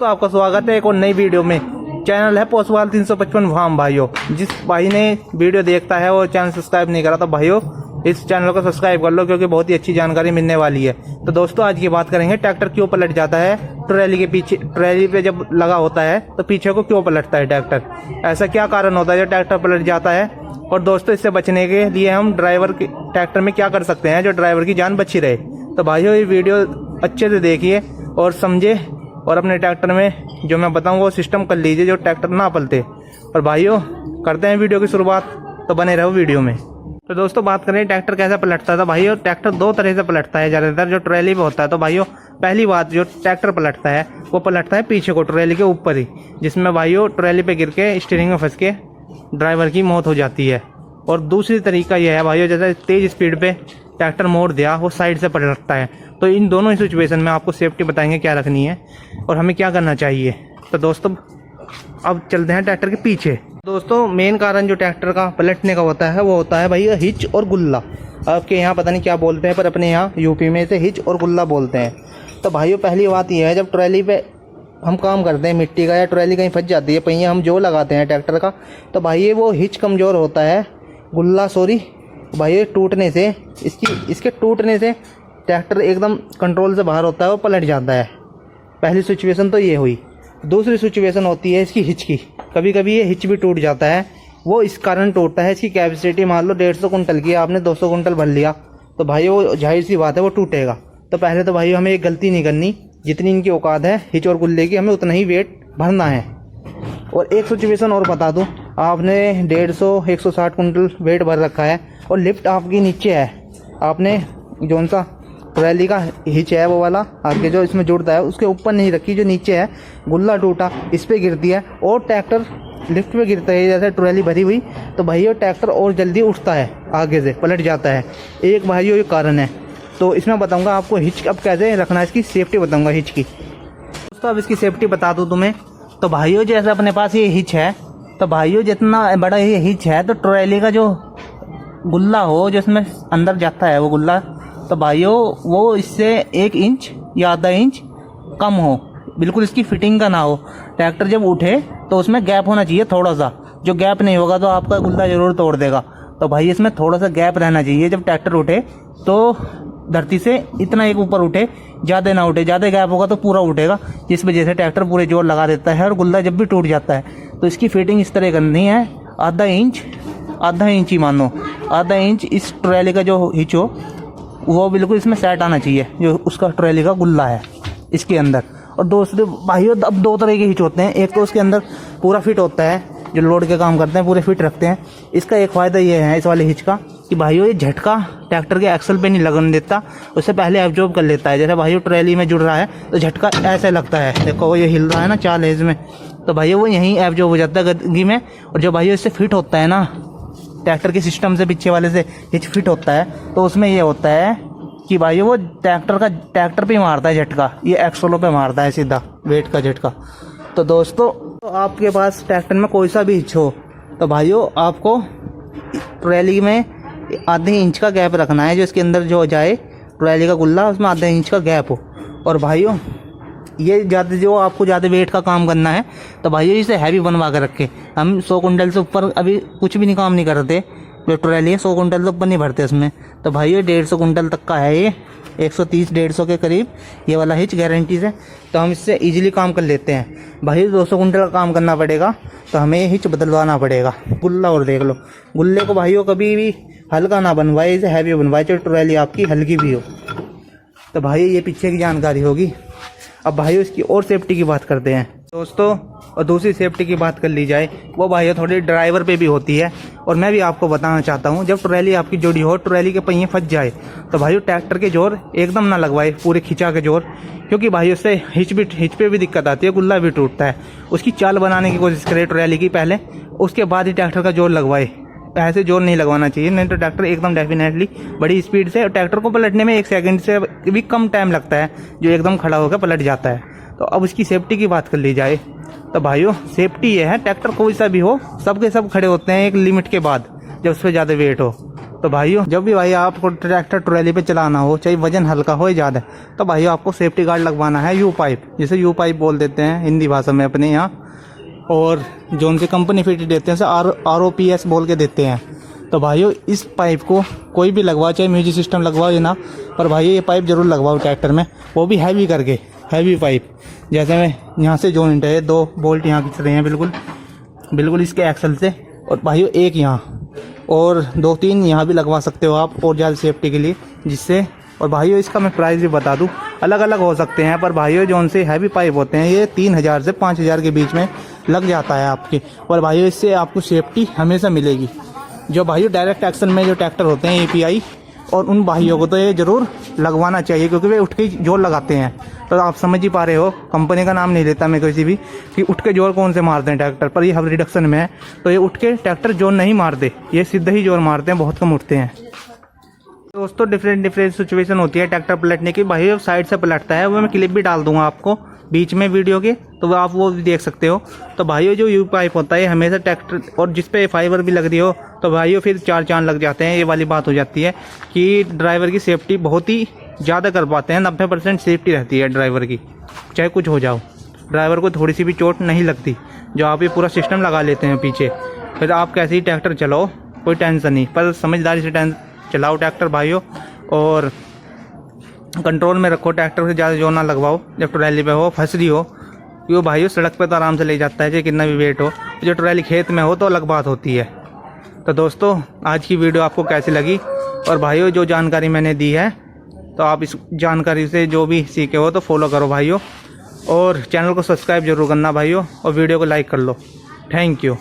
दोस्तों आपका स्वागत है एक और नई वीडियो में। चैनल है पोस्टवाल 355 फार्म। भाइयों जिस भाई ने वीडियो देखता है और चैनल सब्सक्राइब नहीं करा तो भाइयों इस चैनल को सब्सक्राइब कर लो, क्योंकि बहुत ही अच्छी जानकारी मिलने वाली है। तो दोस्तों आज की बात करेंगे ट्रैक्टर क्यों पलट जाता है ट्रैली के पीछे। ट्रैली पे जब लगा होता है तो पीछे को क्यों पलटता है ट्रैक्टर, ऐसा क्या कारण होता है जो ट्रैक्टर पलट जाता है। और दोस्तों इससे बचने के लिए हम ड्राइवर के ट्रैक्टर में क्या कर सकते हैं जो ड्राइवर की जान बची रहे। तो भाइयों ये वीडियो अच्छे से देखिए और समझे और अपने ट्रैक्टर में जो मैं बताऊँ वो सिस्टम कर लीजिए जो ट्रैक्टर ना पलटे। और भाइयों करते हैं वीडियो की शुरुआत, तो बने रहो वीडियो में। तो दोस्तों बात करें ट्रैक्टर कैसे पलटता है। तो भाइयों ट्रैक्टर दो तरह से पलटता है ज़्यादातर, जो ट्रैली पे होता है। तो भाइयों पहली बात जो ट्रैक्टर पलटता है वो पलटता है पीछे को, ट्रैली के ऊपर ही, जिसमें भाइयों ट्रैली पे गिर के स्टीयरिंग में फंस के ड्राइवर की मौत हो जाती है। और दूसरी तरीका यह है भाइयों, जैसे तेज़ स्पीड पे ट्रैक्टर मोड़ दिया वो साइड से पलटता है। तो इन दोनों ही सिचुएशन में आपको सेफ्टी बताएंगे क्या रखनी है और हमें क्या करना चाहिए। तो दोस्तों अब चलते हैं ट्रैक्टर के पीछे। दोस्तों मेन कारण जो ट्रैक्टर का पलटने का होता है वो होता है भाई हिच और गुल्ला। आपके यहाँ पता नहीं क्या बोलते हैं, पर अपने यहाँ यूपी में इसे हिच और गुल्ला बोलते हैं। तो भाइयों पहली बात यह है, जब ट्रैली पे हम काम करते हैं मिट्टी का या ट्रैली कहीं फंस जाती है, पहिया हम जो लगाते हैं ट्रैक्टर का, तो भाई वो हिच कमज़ोर होता है, गुल्ला भाई टूटने से इसके टूटने से ट्रैक्टर एकदम कंट्रोल से बाहर होता है, वो पलट जाता है। पहली सिचुएशन तो ये हुई। दूसरी सिचुएशन होती है इसकी हिच की। कभी कभी ये हिच भी टूट जाता है। वो इस कारण टूटता है, इसकी कैपेसिटी मान लो 150 कुंटल की, आपने 200 कुंटल भर लिया तो भाई वो जाहिर सी बात है वो टूटेगा। तो पहले तो भाई हमें एक गलती नहीं करनी, जितनी इनकी औकात है हिच और गुल्ले की हमें उतना ही वेट भरना है। और एक सिचुएशन और बता दूँ, आपने 150-160 कुंटल वेट भर रखा है और लिफ्ट आपकी नीचे है, आपने जौन सा ट्रैली का हिच है वो वाला आगे जो इसमें जुड़ता है उसके ऊपर नहीं रखी, जो नीचे है गुल्ला टूटा इस पे गिरती है और ट्रैक्टर लिफ्ट पे गिरता है, जैसे ट्रैली भरी हुई, तो भाइयों ट्रैक्टर और जल्दी उठता है, आगे से पलट जाता है। एक भाइयों ये कारण है। तो इसमें बताऊंगा आपको हिच अब कैसे रखना है, इसकी सेफ्टी बताऊंगा हिच की। दोस्तों अब इसकी सेफ्टी बता दूँ तुम्हें। तो भाइयों जैसे अपने पास ये हिच है, तो भाइयों जितना बड़ा ये हिच है तो ट्रैली का जो गुल्ला हो जो इसमें अंदर जाता है वो गुल्ला, तो भाइयों वो इससे 1 इंच या आधा इंच कम हो, बिल्कुल इसकी फिटिंग का ना हो। ट्रैक्टर जब उठे तो उसमें गैप होना चाहिए थोड़ा सा, जो गैप नहीं होगा तो आपका गुल्ला जरूर तोड़ देगा। तो भाई इसमें थोड़ा सा गैप रहना चाहिए। जब ट्रैक्टर उठे तो धरती से इतना एक ऊपर उठे, ज़्यादा ना उठे, ज़्यादा गैप होगा तो पूरा उठेगा, जिस वजह से ट्रैक्टर पूरे जोर लगा देता है और गुल्ला जब भी टूट जाता है। तो इसकी फिटिंग इस तरह करनी है, आधा इंच ही मानो, आधा इंच इस ट्रैली का जो हिच हो वो बिल्कुल इसमें सेट आना चाहिए, जो उसका ट्रैली का गुल्ला है इसके अंदर। और दूसरे भाइयों अब 2 तरह के हिच होते हैं, एक तो उसके अंदर पूरा फिट होता है, जो लोड के काम करते हैं पूरे फिट रखते हैं। इसका एक फ़ायदा ये है इस वाले हिच का कि भाइयों ये झटका ट्रैक्टर के एक्सल पे नहीं लगने देता, उससे पहले एब्जॉर्ब कर लेता है। जैसे भाइयों ट्रैली में जुड़ रहा है तो झटका ऐसे लगता है, देखो ये हिल रहा है ना चाल है इसमें, तो भाइयों वो यहीं एब्जॉर्ब हो जाता है गद्दी में। और जो भाइयों इससे फिट होता है ना, ट्रैक्टर के सिस्टम से पीछे वाले से हिच फिट होता है, तो उसमें ये होता है कि भाई वो ट्रैक्टर पे मारता है झटका, ये एक्सोलो पे मारता है सीधा वेट का झटका। तो दोस्तों तो आपके पास ट्रैक्टर में कोई सा भी हिच हो तो भाइयों आपको ट्रैली में आधे इंच का गैप रखना है, जो इसके अंदर जो जाए ट्रैली का गुल्ला उसमें आधे इंच का गैप हो। और भाइयों ये ज़्यादा जो आपको ज़्यादा वेट का काम करना है तो भाइयों इसे हैवी बनवा कर रखे। हम 100 कुंटल से ऊपर अभी कुछ भी नहीं काम नहीं करते, जो ट्रैली है 100 कुंटल से ऊपर नहीं भरते इसमें। तो भाई ये 150 कुंटल तक का है, ये 130-150 के करीब ये वाला हिच गारंटी से, तो हम इससे इजीली काम कर लेते हैं। भाई 200 कुंटल का काम करना पड़ेगा तो हमें ये हिच बदलवाना पड़ेगा। गुल्ला और देख लो, गुल्ले को भाइयों कभी भी हल्का ना बनवाए, इसे हैवी बनवाए, चाहे ट्रैली आपकी हल्की भी हो। तो भाई ये पीछे की जानकारी होगी। अब भाइयों इसकी और सेफ्टी की बात करते हैं दोस्तों। और दूसरी सेफ्टी की बात कर ली जाए वो भाइयों थोड़ी ड्राइवर पे भी होती है। और मैं भी आपको बताना चाहता हूँ, जब ट्रैली आपकी जुड़ी हो, ट्रैली के पहिए फंस जाए तो भाइयों ट्रैक्टर के जोर एकदम ना लगवाए, पूरे खिंचा के जोर, क्योंकि भाई उससे हिच पे भी दिक्कत आती है, गुल्ला भी टूटता है। उसकी चाल बनाने की कोशिश करें ट्रैली की पहले, उसके बाद ही ट्रैक्टर का जोर लगवाए। ऐसे जोर नहीं लगवाना चाहिए, नहीं तो ट्रैक्टर एकदम डेफिनेटली बड़ी स्पीड से, ट्रैक्टर को पलटने में 1 सेकंड से भी कम टाइम लगता है, जो एकदम खड़ा होकर पलट जाता है। तो अब उसकी सेफ्टी की बात कर ली जाए तो भाइयों सेफ्टी ये है, ट्रैक्टर कोई सा भी हो, सबके सब खड़े होते हैं एक लिमिट के बाद, जब उस पर ज़्यादा वेट हो। तो भाइयों जब भी भाई आपको ट्रैक्टर ट्रॉली पे चलाना हो, चाहे वजन हल्का हो या ज़्यादा, तो भाइयों आपको सेफ्टी गार्ड लगवाना है, यू पाइप, जिसे यू पाइप बोल देते हैं हिंदी भाषा में अपने यहाँ, और जो उनसे कंपनी फिटेड देते हैं उसे ROPS बोल के देते हैं। तो भाइयों इस पाइप को कोई भी लगवाओ, चाहे म्यूजिक सिस्टम लगवाओ या ना, पर भाइयों ये पाइप ज़रूर लगवाओ ट्रैक्टर में, वो भी हैवी करके, हैवी पाइप। जैसे मैं यहाँ से जॉइंट है, 2 बोल्ट यहाँ खींच रहे हैं बिल्कुल इसके एक्सल से, और भाइयों एक यहाँ और 2-3 यहाँ भी लगवा सकते हो आप, और ज़्यादा सेफ्टी के लिए, जिससे। और भाइयों इसका मैं प्राइस भी बता दूँ, अलग अलग हो सकते हैं, पर भाइयों जो उनसे हैवी पाइप होते हैं ये 3000 से 5000 के बीच में लग जाता है आपके। और भाइयों इससे आपको सेफ्टी हमेशा मिलेगी। जो भाइयों डायरेक्ट एक्शन में जो ट्रैक्टर होते हैं API, और उन भाइयों को तो ये ज़रूर लगवाना चाहिए, क्योंकि वे उठ के जोर लगाते हैं। तो आप समझ ही पा रहे हो, कंपनी का नाम नहीं लेता मैं किसी भी, कि उठ के जोर कौन से मारते हैं ट्रैक्टर पर, ये हब रिडक्शन में है, तो ये उठ के ट्रैक्टर जोर नहीं मारते, ये सीधा ही जोर मारते हैं, बहुत कम उठते हैं। दोस्तों डिफरेंट सिचुएशन होती है ट्रैक्टर पलटने की। भाई साइड से पलटता है, वो मैं क्लिप भी डाल दूंगा आपको बीच में वीडियो के, तो आप वो भी देख सकते हो। तो भाइयों जो यू पाइप होता है हमेशा ट्रैक्टर, और जिस पे फाइबर भी लग रही हो, तो भाइयों फिर 4 चांद लग जाते हैं। ये वाली बात हो जाती है कि ड्राइवर की सेफ्टी बहुत ही ज़्यादा कर पाते हैं, 90% सेफ्टी रहती है ड्राइवर की, चाहे कुछ हो जाओ, ड्राइवर को थोड़ी सी भी चोट नहीं लगती। जो आप ये पूरा सिस्टम लगा लेते हैं पीछे, फिर आप कैसे ही ट्रैक्टर चलाओ, कोई टेंशन नहीं, पर समझदारी से चलाओ ट्रैक्टर भाइयों, और कंट्रोल में रखो, ट्रैक्टर से ज़्यादा जोर ना लगवाओ जब ट्रॉली पे हो, फंसरी हो, क्यों भाइयों सड़क पे तो आराम से ले जाता है, चाहे कितना भी वेट हो। जो ट्रॉली खेत में हो तो अलग बात होती है। तो दोस्तों आज की वीडियो आपको कैसी लगी, और भाइयों जो जानकारी मैंने दी है, तो आप इस जानकारी से जो भी सीखे हो तो फॉलो करो भाइयों, और चैनल को सब्सक्राइब जरूर करना भाइयों, और वीडियो को लाइक कर लो। Thank you.